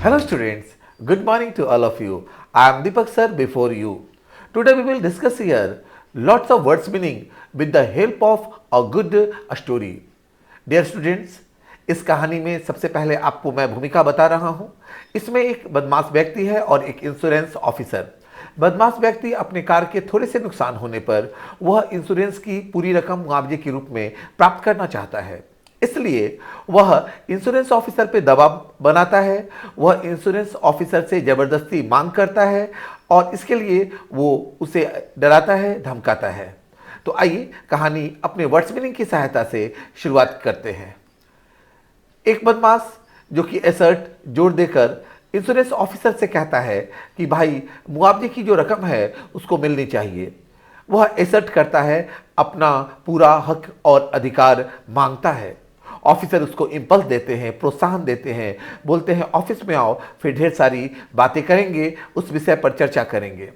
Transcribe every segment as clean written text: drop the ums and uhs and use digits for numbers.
Hello students, good morning to all of you. I am Deepak sir before you. Today we will discuss here lots of words meaning with the help of a good story. Dear students, इस कहानी में सबसे पहले आपको मैं भूमिका बता रहा हूँ. इसमें एक बदमाश व्यक्ति है और एक इंश्योरेंस ऑफिसर. बदमाश व्यक्ति अपने कार के थोड़े से नुकसान होने पर वह इंश्योरेंस की पूरी रकम मुआवजे के रूप में प्राप्त करना चाहता है. इसलिए वह इंश्योरेंस ऑफिसर पे दबाव बनाता है. वह इंश्योरेंस ऑफिसर से ज़बरदस्ती मांग करता है और इसके लिए वो उसे डराता है, धमकाता है. तो आइए कहानी अपने वर्ड्स मीनिंग की सहायता से शुरुआत करते हैं. एक बदमाश जो कि एसर्ट जोड़ देकर इंश्योरेंस ऑफिसर से कहता है कि भाई मुआवजे की जो रकम है उसको मिलनी चाहिए. वह एसर्ट करता है, अपना पूरा हक और अधिकार मांगता है. ऑफिसर उसको इम्पल्स देते हैं, प्रोत्साहन देते हैं, बोलते हैं ऑफिस में आओ, फिर ढेर सारी बातें करेंगे, उस विषय पर चर्चा करेंगे.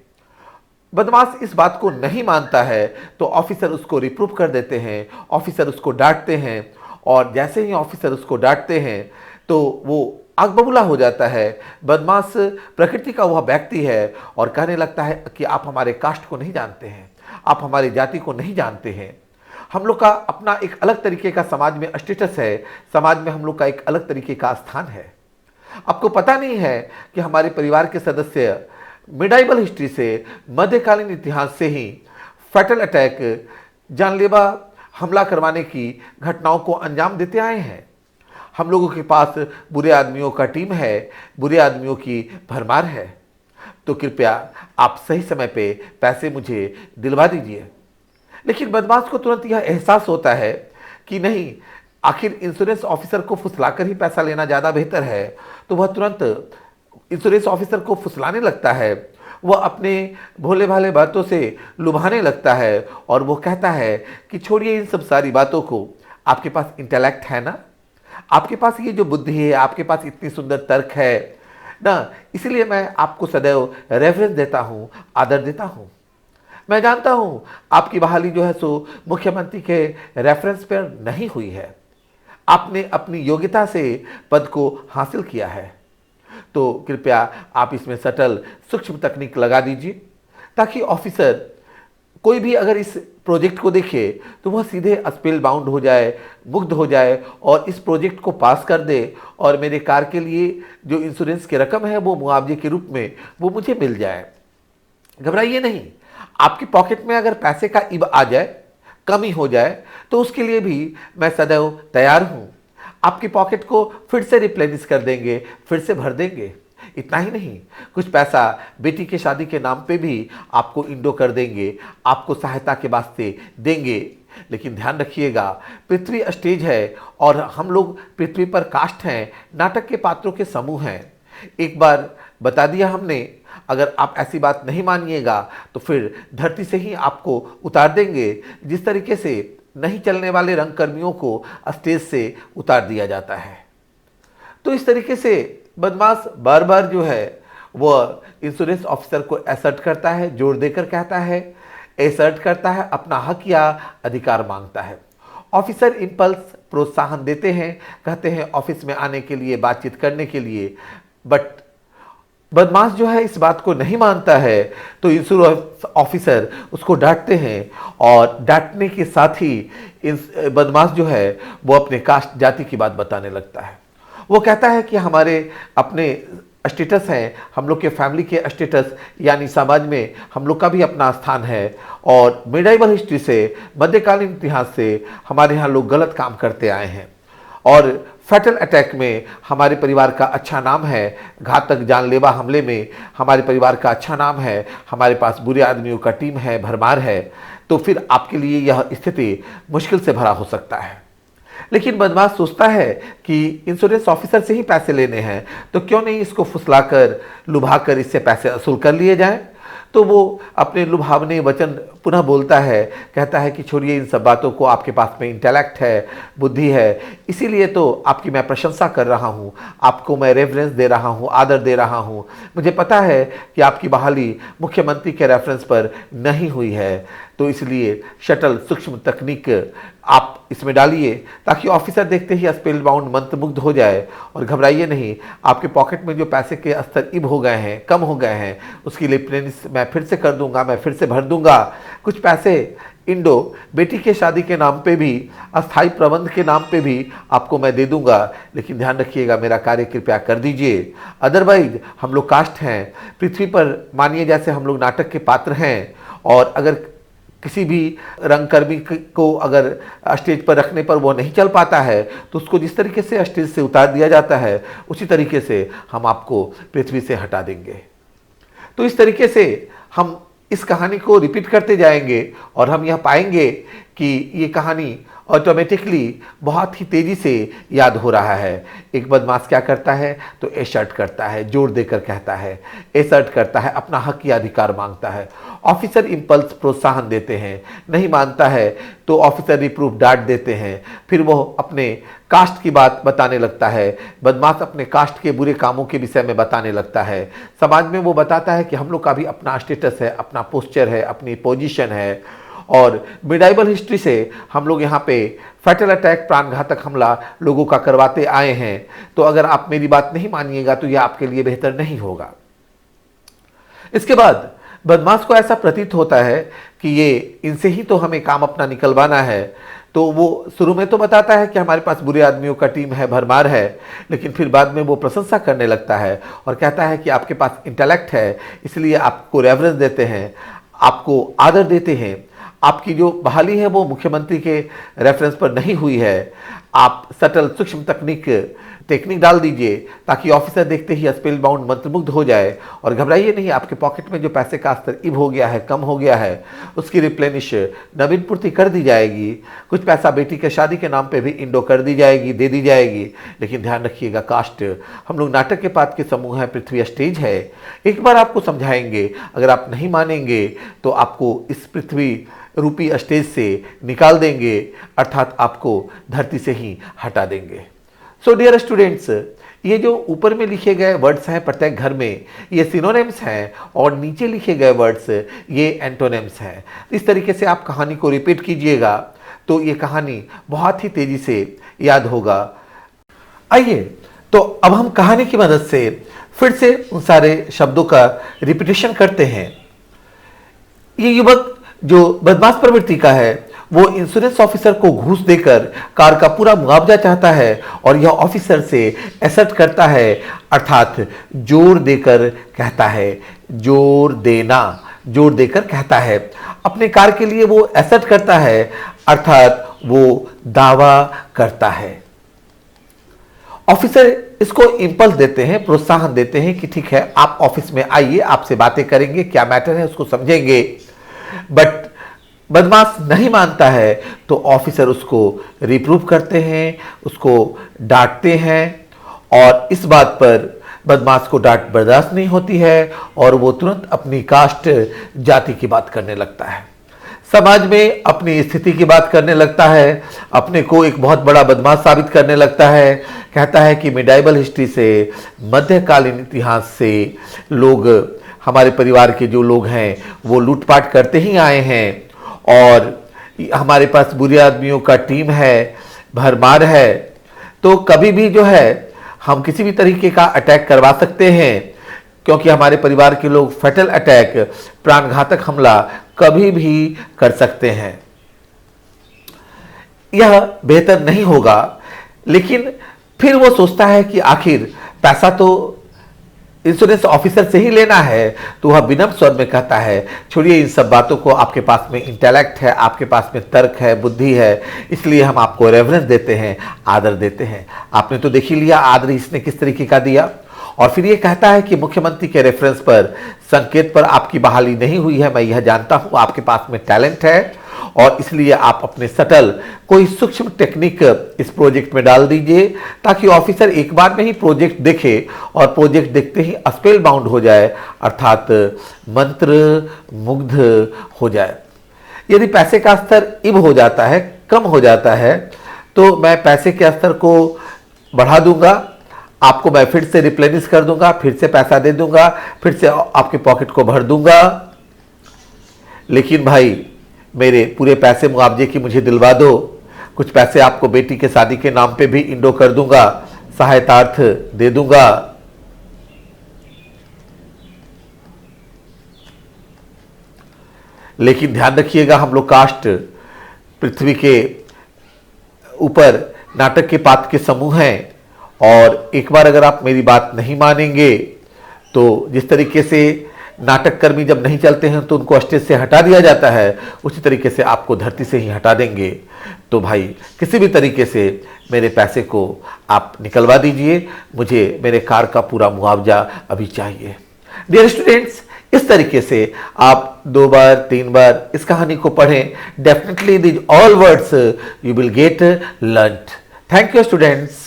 बदमाश इस बात को नहीं मानता है तो ऑफिसर उसको रिप्रूव कर देते हैं, ऑफिसर उसको डांटते हैं और जैसे ही ऑफिसर उसको डांटते हैं तो वो आग बबूला हो जाता है. बदमाश प्रकृति का वह व्यक्ति है और कहने लगता है कि आप हमारे कास्ट को नहीं जानते हैं, आप हमारी जाति को नहीं जानते हैं. हम लोग का अपना एक अलग तरीके का समाज में स्टेटस है, समाज में हम लोग का एक अलग तरीके का स्थान है. आपको पता नहीं है कि हमारे परिवार के सदस्य मिडाइवल हिस्ट्री से, मध्यकालीन इतिहास से ही फैटल अटैक, जानलेवा हमला करवाने की घटनाओं को अंजाम देते आए हैं. हम लोगों के पास बुरे आदमियों का टीम है, बुरे आदमियों की भरमार है. तो कृपया आप सही समय पे पैसे मुझे दिलवा दीजिए. लेकिन बदमाश को तुरंत यह एहसास होता है कि नहीं, आखिर इंश्योरेंस ऑफिसर को फुसलाकर ही पैसा लेना ज़्यादा बेहतर है. तो वह तुरंत इंश्योरेंस ऑफिसर को फुसलाने लगता है. वह अपने भोले भाले बातों से लुभाने लगता है और वो कहता है कि छोड़िए इन सब सारी बातों को, आपके पास इंटेलेक्ट है ना, आपके पास ये जो बुद्धि है, आपके पास इतनी सुंदर तर्क है ना, इसलिए मैं आपको सदैव रेफरेंस देता हूँ, आदर देता हूँ. मैं जानता हूँ आपकी बहाली जो है सो मुख्यमंत्री के रेफरेंस पर नहीं हुई है, आपने अपनी योग्यता से पद को हासिल किया है. तो कृपया आप इसमें सटल सूक्ष्म तकनीक लगा दीजिए ताकि ऑफिसर कोई भी अगर इस प्रोजेक्ट को देखे तो वह सीधे स्पेल बाउंड हो जाए, मुग्ध हो जाए और इस प्रोजेक्ट को पास कर दे और मेरे कार के लिए जो इंश्योरेंस की रकम है वो मुआवजे के रूप में वो मुझे मिल जाए. घबराइए नहीं, आपकी पॉकेट में अगर पैसे का इब आ जाए, कमी हो जाए, तो उसके लिए भी मैं सदैव तैयार हूँ. आपकी पॉकेट को फिर से रिप्लेनिश कर देंगे, फिर से भर देंगे. इतना ही नहीं, कुछ पैसा बेटी के शादी के नाम पे भी आपको इंडो कर देंगे, आपको सहायता के वास्ते देंगे. लेकिन ध्यान रखिएगा, पृथ्वी स्टेज है और हम लोग पृथ्वी पर कास्ट हैं, नाटक के पात्रों के समूह हैं. एक बार बता दिया हमने, अगर आप ऐसी बात नहीं मानिएगा तो फिर धरती से ही आपको उतार देंगे, जिस तरीके से नहीं चलने वाले रंगकर्मियों को स्टेज से उतार दिया जाता है. तो इस तरीके से बदमाश बार बार जो है वह इंश्योरेंस ऑफिसर को एसर्ट करता है, जोर देकर कहता है, एसर्ट करता है, अपना हक या अधिकार मांगता है. ऑफिसर इम्पल्स प्रोत्साहन देते हैं, कहते हैं ऑफिस में आने के लिए, बातचीत करने के लिए. बट बदमाश जो है इस बात को नहीं मानता है तो इंश्योरेंस ऑफिसर उसको डांटते हैं और डांटने के साथ ही बदमाश जो है वो अपने कास्ट जाति की बात बताने लगता है. वो कहता है कि हमारे अपने स्टेटस हैं, हम लोग के फैमिली के स्टेटस यानी समाज में हम लोग का भी अपना स्थान है और मिडाइवल हिस्ट्री से, मध्यकालीन इतिहास से हमारे यहाँ लोग गलत काम करते आए हैं और फैटल अटैक में हमारे परिवार का अच्छा नाम है, घातक जानलेवा हमले में हमारे परिवार का अच्छा नाम है, हमारे पास बुरे आदमियों का टीम है, भरमार है. तो फिर आपके लिए यह स्थिति मुश्किल से भरा हो सकता है. लेकिन बदमाश सोचता है कि इंश्योरेंस ऑफिसर से ही पैसे लेने हैं तो क्यों नहीं इसको फुसलाकर, लुभाकर इससे पैसे वसूल कर लिए जाएं. तो वो अपने लुभावने वचन पुनः बोलता है, कहता है कि छोड़िए इन सब बातों को, आपके पास में इंटेलेक्ट है, बुद्धि है, इसीलिए तो आपकी मैं प्रशंसा कर रहा हूँ, आपको मैं रेफरेंस दे रहा हूँ, आदर दे रहा हूँ। मुझे पता है कि आपकी बहाली मुख्यमंत्री के रेफरेंस पर नहीं हुई है, तो इसलिए शटल सूक्ष्म तकनीक आप इसमें डालिए ताकि ऑफिसर देखते ही स्पेल बाउंड मंत्रमुग्ध हो जाए। और घबराइए नहीं, आपके पॉकेट में जो पैसे के स्तर इब हो गए हैं, कम हो गए हैं, उसकी रिप्लेनिश मैं फिर से कर दूंगा, मैं फिर से भर दूंगा। कुछ पैसे इंडो बेटी के शादी के नाम पे भी, अस्थाई प्रबंध के नाम पे भी आपको मैं दे दूंगा, लेकिन ध्यान रखिएगा मेरा कार्य कृपया कर दीजिए। अदरवाइज हम लोग कास्ट हैं पृथ्वी पर, मानिए जैसे हम लोग नाटक के पात्र हैं, और अगर किसी भी रंगकर्मी को अगर स्टेज पर रखने पर वो नहीं चल पाता है तो उसको जिस तरीके से स्टेज से उतार दिया जाता है उसी तरीके से हम आपको पृथ्वी से हटा देंगे। तो इस तरीके से हम इस कहानी को रिपीट करते जाएंगे और हम यह पाएंगे कि ये कहानी ऑटोमेटिकली बहुत ही तेज़ी से याद हो रहा है। एक बदमाश क्या करता है तो एसर्ट करता है, जोर देकर कहता है, एसर्ट करता है, अपना हक या अधिकार मांगता है। ऑफिसर इम्पल्स प्रोत्साहन देते हैं, नहीं मानता है तो ऑफिसर रिप्रूफ डांट देते हैं, फिर वो अपने कास्ट की बात बताने लगता है। बदमाश अपने कास्ट के बुरे कामों के विषय में बताने लगता है। समाज में वो बताता है कि हम लोग का भी अपना स्टेटस है, अपना पोस्चर है, अपनी पोजीशन है। और मिडाइवल हिस्ट्री से हम लोग यहाँ पे फैटल अटैक, प्राणघातक हमला लोगों का करवाते आए हैं। तो अगर आप मेरी बात नहीं मानिएगा तो यह आपके लिए बेहतर नहीं होगा। इसके बाद बदमाश को ऐसा प्रतीत होता है कि ये इनसे ही तो हमें काम अपना निकलवाना है। तो वो शुरू में तो बताता है कि हमारे पास बुरे आदमियों का टीम है, भरमार है, लेकिन फिर बाद में वो प्रशंसा करने लगता है और कहता है कि आपके पास इंटेलेक्ट है, इसलिए आपको रेफरेंस देते हैं, आपको आदर देते हैं। आपकी जो बहाली है वो मुख्यमंत्री के रेफरेंस पर नहीं हुई है। आप सटल सूक्ष्म टेक्निक डाल दीजिए ताकि ऑफिसर देखते ही स्पेल बाउंड मंत्रमुग्ध हो जाए। और घबराइए नहीं, आपके पॉकेट में जो पैसे का स्तर इब हो गया है, कम हो गया है, उसकी रिप्लेनिश नवीन पूर्ति कर दी जाएगी। कुछ पैसा बेटी के शादी के नाम पे भी इंडो कर दी जाएगी, दे दी जाएगी। लेकिन ध्यान रखिएगा कास्ट, हम लोग नाटक के पात्र के समूह हैं, पृथ्वी स्टेज है। एक बार आपको समझाएंगे, अगर आप नहीं मानेंगे तो आपको इस पृथ्वी रूपी स्टेज से निकाल देंगे, अर्थात आपको धरती से ही हटा देंगे। सो डियर स्टूडेंट्स, ये जो ऊपर में लिखे गए वर्ड्स हैं प्रत्येक घर में, ये सिनोनिम्स हैं, और नीचे लिखे गए वर्ड्स ये एंटोनिम्स हैं। इस तरीके से आप कहानी को रिपीट कीजिएगा तो ये कहानी बहुत ही तेजी से याद होगा। आइए तो अब हम कहानी की मदद से फिर से उन सारे शब्दों का रिपीटेशन करते हैं। ये युवक जो बदमाश प्रवृत्ति का है वो इंश्योरेंस ऑफिसर को घूस देकर कार का पूरा मुआवजा चाहता है और यह ऑफिसर से एसर्ट करता है, अर्थात जोर देकर कहता है, जोर देना, जोर देकर कहता है। अपने कार के लिए वो एसर्ट करता है, अर्थात वो दावा करता है। ऑफिसर इसको इंपल्स देते हैं, प्रोत्साहन देते हैं कि ठीक है आप ऑफिस में आइए, आपसे बातें करेंगे, क्या मैटर है उसको समझेंगे। बट बदमाश नहीं मानता है तो ऑफिसर उसको रिप्रूव करते हैं, उसको डांटते हैं, और इस बात पर बदमाश को डांट बर्दाश्त नहीं होती है और वो तुरंत अपनी कास्ट, जाति की बात करने लगता है, समाज में अपनी स्थिति की बात करने लगता है, अपने को एक बहुत बड़ा बदमाश साबित करने लगता है। कहता है कि मिडाइवल हिस्ट्री से, मध्यकालीन इतिहास से लोग, हमारे परिवार के जो लोग हैं वो लूटपाट करते ही आए हैं, और हमारे पास बुरे आदमियों का टीम है, भरमार है। तो कभी भी जो है हम किसी भी तरीके का अटैक करवा सकते हैं, क्योंकि हमारे परिवार के लोग फैटल अटैक, प्राणघातक हमला कभी भी कर सकते हैं। यह बेहतर नहीं होगा, लेकिन फिर वो सोचता है कि आखिर पैसा तो इंश्योरेंस ऑफिसर से ही लेना है, तो वह विनम्र स्वर में कहता है, छोड़िए इन सब बातों को, आपके पास में इंटेलेक्ट है, आपके पास में तर्क है, बुद्धि है, इसलिए हम आपको रेफरेंस देते हैं, आदर देते हैं। आपने तो देख ही लिया आदर इसने किस तरीके का दिया। और फिर ये कहता है कि मुख्यमंत्री के रेफरेंस पर, संकेत पर आपकी बहाली नहीं हुई है, मैं यह जानता हूँ, आपके पास में टैलेंट है और इसलिए आप अपने सटल कोई सूक्ष्म टेक्निक इस प्रोजेक्ट में डाल दीजिए ताकि ऑफिसर एक बार में ही प्रोजेक्ट देखे और प्रोजेक्ट देखते ही स्पेल बाउंड हो जाए, अर्थात मंत्र मुग्ध हो जाए। यदि पैसे का स्तर इब हो जाता है, कम हो जाता है, तो मैं पैसे के स्तर को बढ़ा दूंगा, आपको मैं फिर से रिप्लेनिश कर दूंगा, फिर से पैसा दे दूंगा, फिर से आपके पॉकेट को भर दूंगा। लेकिन भाई मेरे पूरे पैसे मुआवजे की मुझे दिलवा दो, कुछ पैसे आपको बेटी के शादी के नाम पे भी इंडो कर दूंगा, सहायतार्थ दे दूंगा। लेकिन ध्यान रखिएगा, हम लोग कास्ट पृथ्वी के ऊपर नाटक के पात्र के समूह हैं, और एक बार अगर आप मेरी बात नहीं मानेंगे तो जिस तरीके से नाटक कर्मी जब नहीं चलते हैं तो उनको स्टेज से हटा दिया जाता है, उसी तरीके से आपको धरती से ही हटा देंगे। तो भाई किसी भी तरीके से मेरे पैसे को आप निकलवा दीजिए, मुझे मेरे कार का पूरा मुआवजा अभी चाहिए। डियर स्टूडेंट्स, इस तरीके से आप 2 बार 3 बार इस कहानी को पढ़ें। Definitely these all words you will get learned. Thank you students.